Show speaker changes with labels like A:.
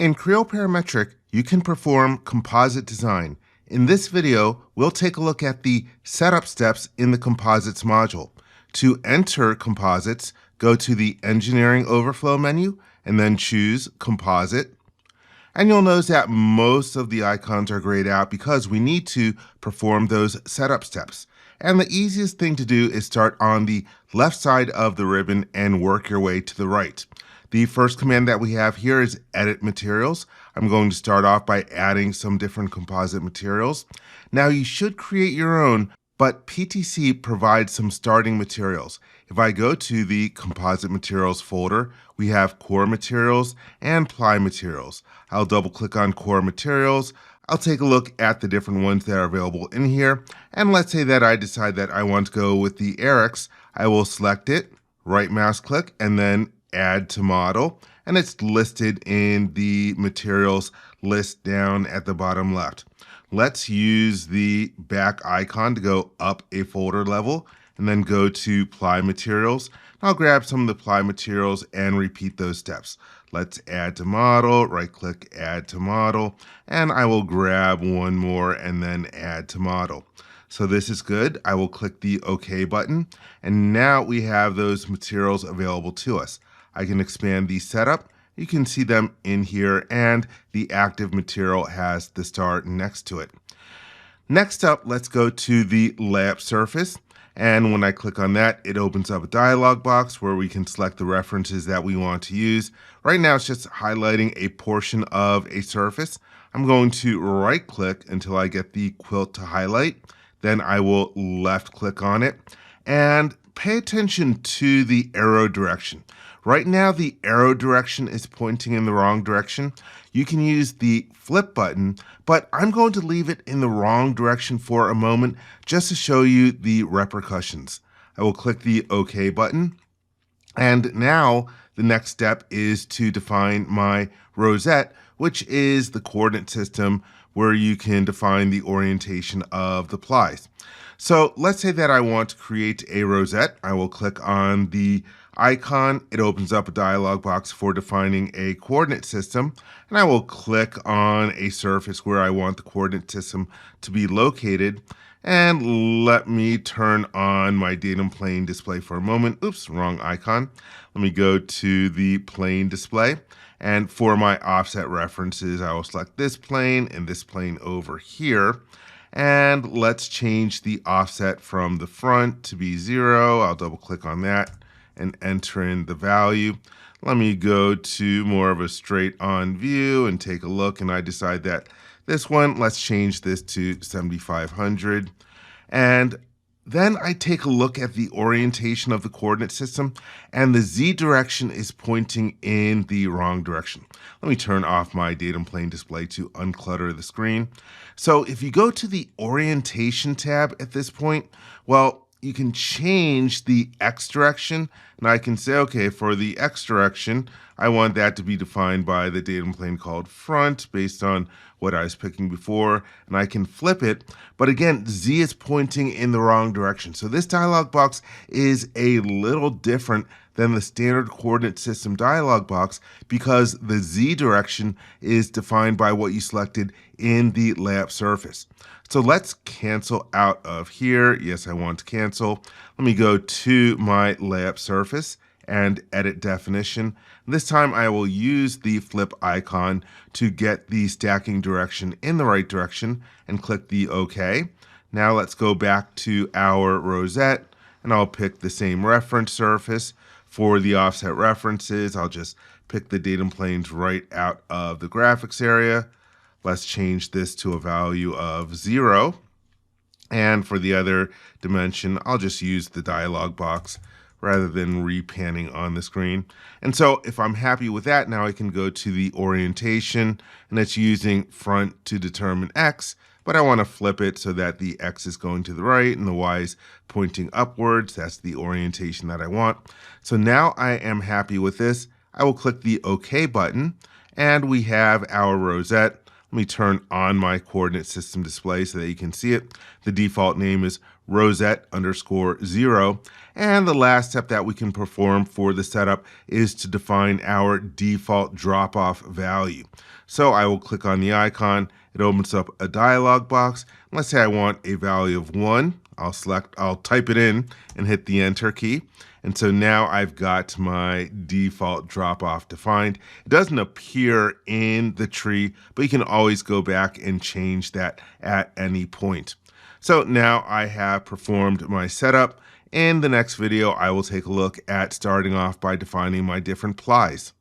A: In Creo Parametric, you can perform composite design. In this video, we'll take a look at the setup steps in the Composites module. To enter Composites, go to the Engineering Overflow menu and then choose Composite. And you'll notice that most of the icons are grayed out because we need to perform those setup steps. And the easiest thing to do is start on the left side of the ribbon and work your way to the right. The first command that we have here is Edit Materials. I'm going to start off by adding some different composite materials. Now you should create your own, but PTC provides some starting materials. If I go to the Composite Materials folder, we have Core Materials and Ply Materials. I'll double click on Core Materials. I'll take a look at the different ones that are available in here. And let's say that I decide that I want to go with the Arex. I will select it, right mouse click, and then Add to Model. And it's listed in the materials list down at the bottom left. Let's use the back icon to go up a folder level and then go to Ply Materials. I'll grab some of the Ply Materials and repeat those steps. Let's add to model, right click, add to model, and I will grab one more and then add to model. So this is good. I will click the OK button, and now we have those materials available to us. I can expand the setup. You can see them in here, and the active material has the star next to it. Next up, let's go to the Layup Surface. And when I click on that, it opens up a dialog box where we can select the references that we want to use. Right now, it's just highlighting a portion of a surface. I'm going to right click until I get the quilt to highlight. Then I will left click on it and pay attention to the arrow direction. Right now, the arrow direction is pointing in the wrong direction. You can use the flip button, but I'm going to leave it in the wrong direction for a moment just to show you the repercussions. I will click the OK button. And now the next step is to define my Rosette, which is the coordinate system where you can define the orientation of the plies. So let's say that I want to create a Rosette. I will click on the icon. It opens up a dialog box for defining a coordinate system, and I will click on a surface where I want the coordinate system to be located. And let me turn on my datum plane display for a moment. Oops, wrong icon. Let me go to the plane display. And for my offset references, I will select this plane and this plane over here. And let's change the offset from the front to be 0. I'll double click on that and enter in the value. Let me go to more of a straight on view and take a look, and I decide that this one, let's change this to 7,500. And then I take a look at the orientation of the coordinate system, and the Z direction is pointing in the wrong direction. Let me turn off my datum plane display to unclutter the screen. So if you go to the orientation tab at this point, well, you can change the X direction, and I can say, okay, for the X direction, I want that to be defined by the datum plane called front based on what I was picking before, and I can flip it. But again, Z is pointing in the wrong direction. So this dialog box is a little different than the standard coordinate system dialog box because the Z direction is defined by what you selected in the layup surface. So let's cancel out of here. Yes, I want to cancel. Let me go to my layup surface and edit definition. This time I will use the flip icon to get the stacking direction in the right direction and click the OK. Now let's go back to our Rosette, and I'll pick the same reference surface. For the offset references, I'll just pick the datum planes right out of the graphics area. Let's change this to a value of 0. And for the other dimension, I'll just use the dialog box rather than repanning on the screen. And so if I'm happy with that, now I can go to the orientation, and it's using front to determine X, but I want to flip it so that the X is going to the right and the Y is pointing upwards. That's the orientation that I want. So now I am happy with this. I will click the OK button, and we have our Rosette. Let me turn on my coordinate system display so that you can see it. The default name is Rosette underscore 0. And the last step that we can perform for the setup is to define our default drop-off value. So I will click on the icon. It opens up a dialog box. Let's say I want a value of 1. I'll type it in and hit the enter key. And so now I've got my default drop-off defined. It doesn't appear in the tree, but you can always go back and change that at any point. So now I have performed my setup. In the next video, I will take a look at starting off by defining my different plies.